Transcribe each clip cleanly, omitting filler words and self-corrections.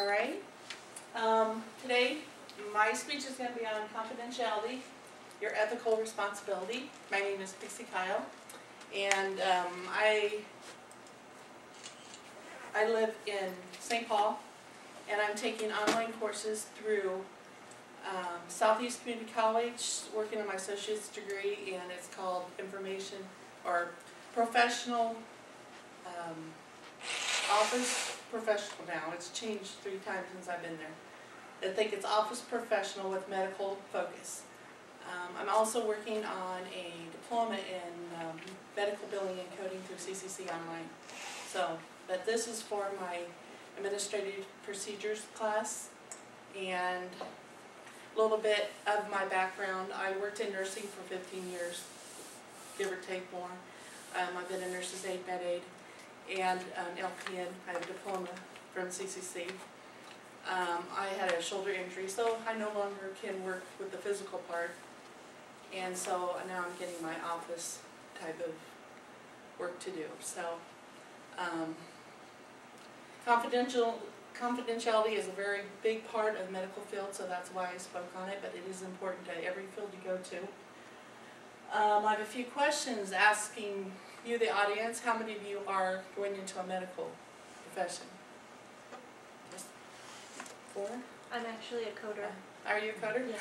All right. Today, my speech is going to be on confidentiality, your ethical responsibility. My name is Pixie Kyle, and I live in St. Paul, and I'm taking online courses through Southeast Community College, working on my associate's degree, and it's called Information or Professional Office Professional now. It's changed 3 times since I've been there. I think it's Office Professional with medical focus. I'm also working on a diploma in medical billing and coding through CCC Online. So, but this is for my administrative procedures class, and a little bit of my background. I worked in nursing for 15 years, give or take more. I've been a nurse's aide, med aide, and an LPN. I have a diploma from CCC. I had a shoulder injury, so I no longer can work with the physical part, and so now I'm getting my office type of work to do. So confidentiality is a very big part of the medical field, so that's why I spoke on it, but it is important to every field you go to. I have a few questions asking you, the audience. How many of you are going into a medical profession? Just 4? I'm actually a coder. Are you a coder?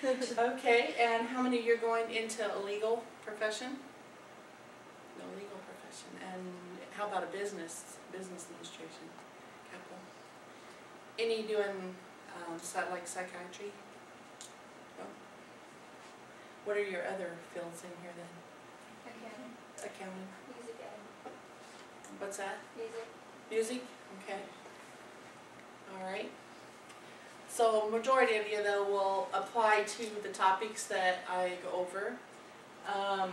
Yeah. Okay, and how many of you are going into a legal profession? No legal profession. And how about a business administration? Capital. Any doing like psychiatry? No? What are your other fields in here then? Accounting. Accounting. Music ed. What's that? Music. Music? Okay. Alright. So majority of you though will apply to the topics that I go over. I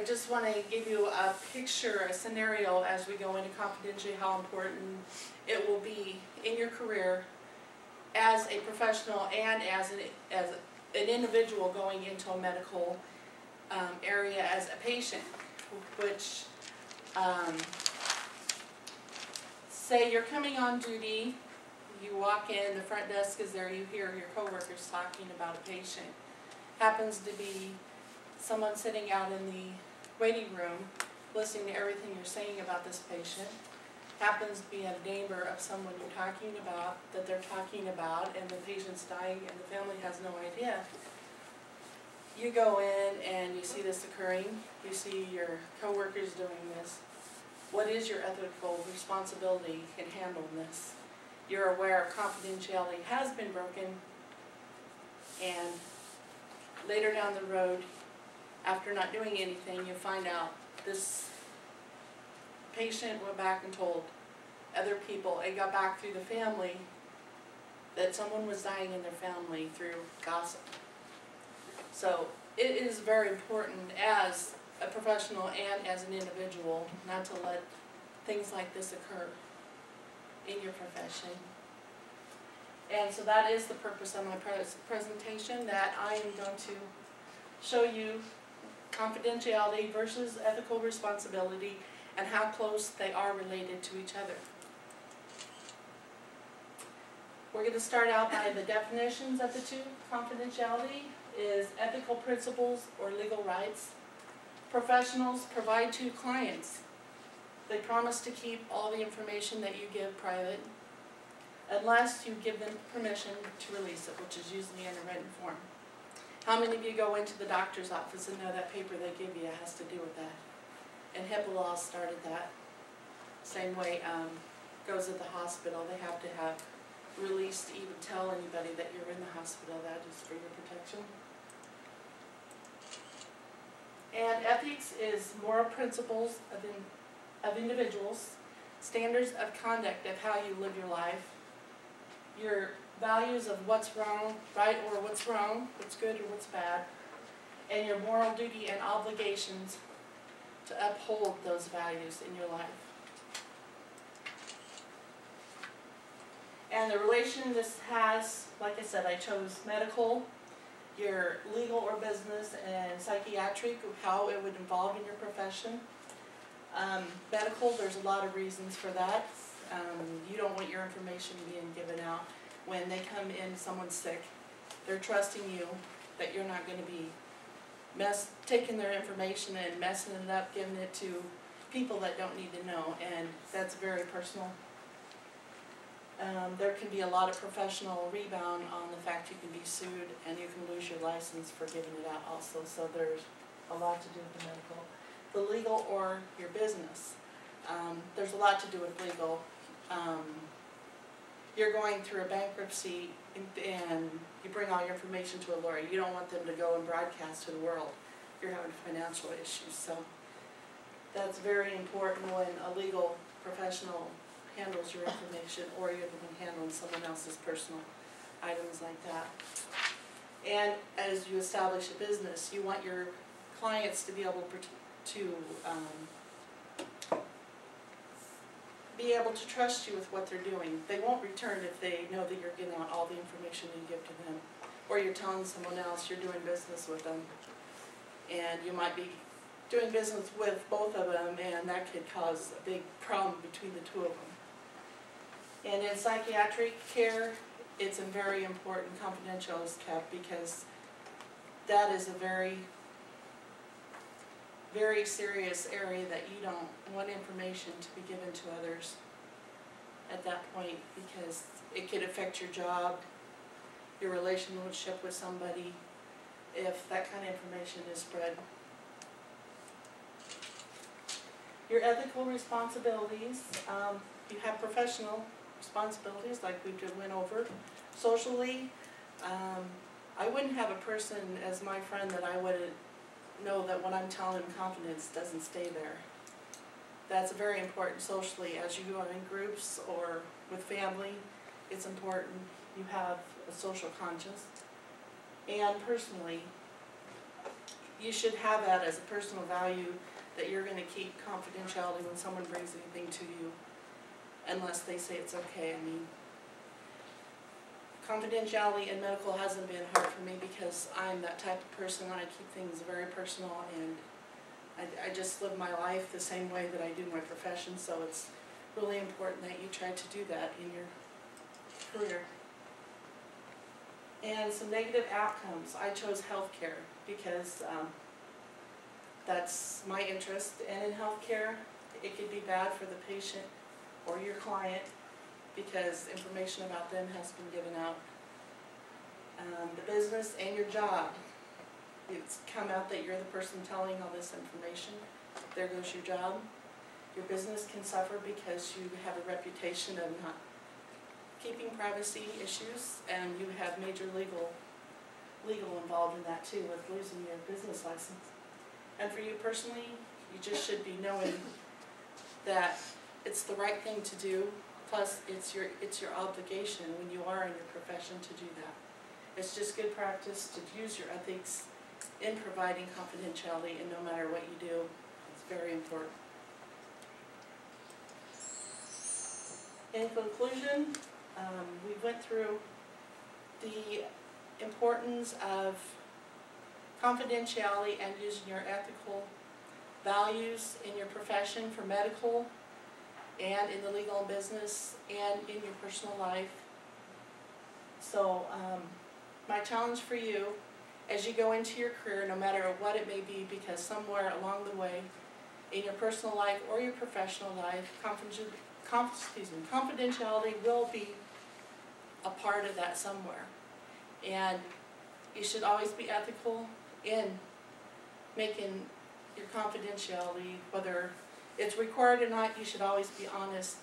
just want to give you a picture, a scenario as we go into confidentiality, how important it will be in your career as a professional and as an individual going into a medical area as a patient, which say you're coming on duty, you walk in, the front desk is there, you hear your coworkers talking about a patient. Happens to be someone sitting out in the waiting room listening to everything you're saying about this patient. Happens to be a neighbor of someone you're talking about, that they're talking about, and the patient's dying and the family has no idea. You go in and you see this occurring, you see your coworkers doing this. What is your ethical responsibility in handling this? You're aware confidentiality has been broken, and later down the road, after not doing anything, you find out this patient went back and told other people, it got back through the family, that someone was dying in their family through gossip. So it is very important as a professional and as an individual not to let things like this occur in your profession. And so that is the purpose of my presentation, that I am going to show you confidentiality versus ethical responsibility and how close they are related to each other. We're going to start out by the definitions of the two. Confidentiality is ethical principles or legal rights professionals provide to clients. They promise to keep all the information that you give private unless you give them permission to release it, which is usually in a written form. How many of you go into the doctor's office and know that paper they give you has to do with that? And HIPAA laws started that. Same way goes at the hospital. They have to have released to even tell anybody that you're in the hospital. That is for your protection. And ethics is moral principles of individuals, standards of conduct of how you live your life, your values of what's wrong, right, or what's wrong, what's good or what's bad, and your moral duty and obligations to uphold those values in your life. And the relation this has, like I said, I chose medical, your legal or business, and psychiatric, how it would involve in your profession. Medical, there's a lot of reasons for that. You don't want your information being given out. When they come in, someone's sick, they're trusting you that you're not gonna be taking their information and messing it up, giving it to people that don't need to know, and that's very personal. There can be a lot of professional rebound on the fact you can be sued and you can lose your license for giving it out also, so there's a lot to do with the medical. The legal or your business. There's a lot to do with legal. You're going through a bankruptcy and you bring all your information to a lawyer. You don't want them to go and broadcast to the world. You're having financial issues, so that's very important when a legal professional handles your information, or you're the one handling someone else's personal items like that. And as you establish a business, you want your clients to be able to trust you with what they're doing. They won't return if they know that you're getting out all the information you give to them, or you're telling someone else you're doing business with them. And you might be doing business with both of them, and that could cause a big problem between the two of them. And in psychiatric care, it's a very important confidential is kept, because that is a very, very serious area that you don't want information to be given to others at that point, because it could affect your job, your relationship with somebody, if that kind of information is spread. Your ethical responsibilities, you have professional responsibilities like we just went over. Socially, I wouldn't have a person as my friend that I would know that what I'm telling him confidence doesn't stay there. That's very important socially. As you go in groups or with family, it's important you have a social conscience. And personally, you should have that as a personal value, that you're going to keep confidentiality when someone brings anything to you, unless they say it's okay. I mean, confidentiality in medical hasn't been hard for me because I'm that type of person. I keep things very personal, and I just live my life the same way that I do my profession, so it's really important that you try to do that in your career. And some negative outcomes. I chose healthcare because that's my interest, and in healthcare it could be bad for the patient or your client because information about them has been given out. The business and your job. It's come out that you're the person telling all this information. There goes your job. Your business can suffer because you have a reputation of not keeping privacy issues, and you have major legal involved in that too, with losing your business license. And for you personally, you just should be knowing that it's the right thing to do, plus it's your obligation when you are in your profession to do that. It's just good practice to use your ethics in providing confidentiality, and no matter what you do, it's very important. In conclusion, we went through the importance of confidentiality and using your ethical values in your profession for medical and in the legal and business and in your personal life. So my challenge for you as you go into your career, no matter what it may be, because somewhere along the way in your personal life or your professional life, confidentiality will be a part of that somewhere. And you should always be ethical in making your confidentiality, whether it's required or not. You should always be honest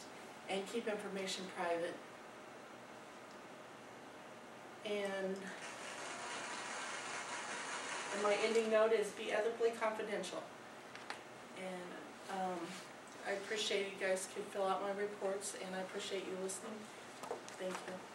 and keep information private. And my ending note is be ethically confidential. And I appreciate you guys could fill out my reports, and I appreciate you listening. Thank you.